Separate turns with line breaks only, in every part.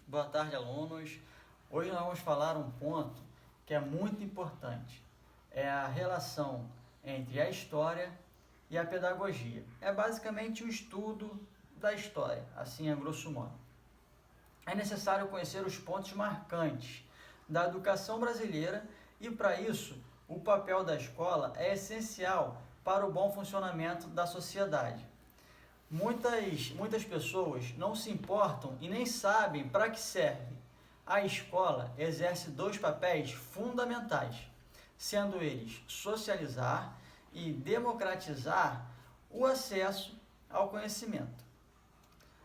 Boa tarde, alunos. Hoje nós vamos falar um ponto que é muito importante. É a relação entre a história e a pedagogia. É basicamente o estudo da história, assim a grosso modo. É necessário conhecer os pontos marcantes da educação brasileira e, para isso, o papel da escola é essencial para o bom funcionamento da sociedade. Muitas pessoas não se importam e nem sabem para que serve. A escola exerce dois papéis fundamentais, sendo eles socializar e democratizar o acesso ao conhecimento.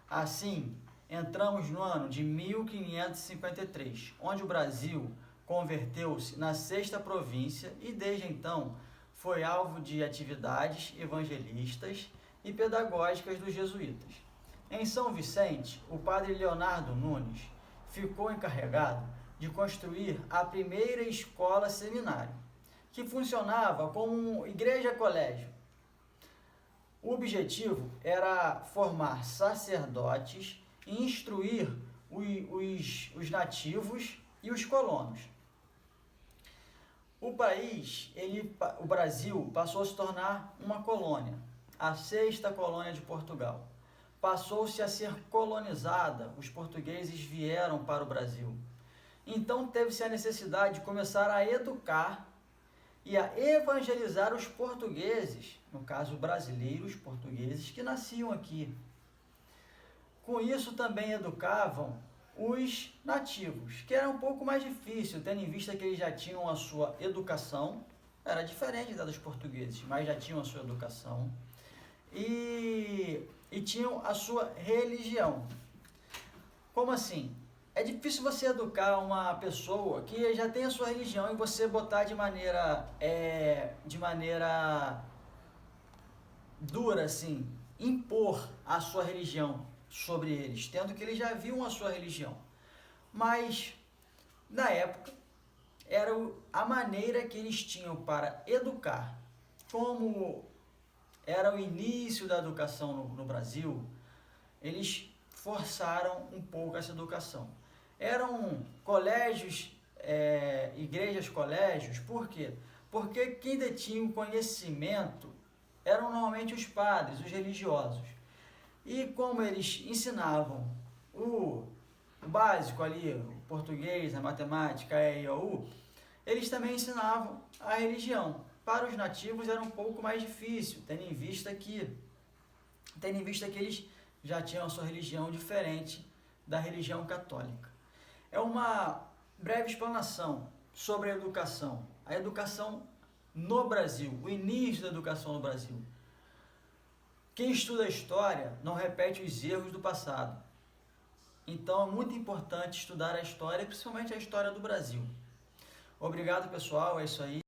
Assim, entramos no ano de 1553, onde o Brasil converteu-se na sexta província e desde então foi alvo de atividades evangelistas e pedagógicas dos jesuítas. Em São Vicente, o padre Leonardo Nunes ficou encarregado de construir a primeira escola seminário, que funcionava como igreja-colégio. O objetivo era formar sacerdotes e instruir os nativos e os colonos. O Brasil passou a se tornar uma colônia, a sexta colônia de Portugal. Passou-se a ser colonizada, os portugueses vieram para o Brasil. Então teve-se a necessidade de começar a educar e a evangelizar os portugueses, no caso brasileiros portugueses que nasciam aqui. Com isso também educavam os nativos, que era um pouco mais difícil, tendo em vista que eles já tinham a sua educação, era diferente da dos portugueses, mas já tinham a sua educação e tinham a sua religião. Como assim? É difícil você educar uma pessoa que já tem a sua religião e você botar de maneira dura, assim, impor a sua religião sobre eles, tendo que eles já viam a sua religião. Mas, na época, era a maneira que eles tinham para educar. Como era o início da educação no Brasil, eles forçaram um pouco essa educação. Eram colégios, igrejas-colégios, por quê? Porque quem detinha o conhecimento eram normalmente os padres, os religiosos. E como eles ensinavam o básico ali, o português, a matemática, a E, I, O, U, eles também ensinavam a religião. Para os nativos era um pouco mais difícil, tendo em vista que eles já tinham a sua religião diferente da religião católica. É uma breve explanação sobre a educação no Brasil, o início da educação no Brasil. Quem estuda a história não repete os erros do passado. Então é muito importante estudar a história, principalmente a história do Brasil. Obrigado, pessoal, é isso aí.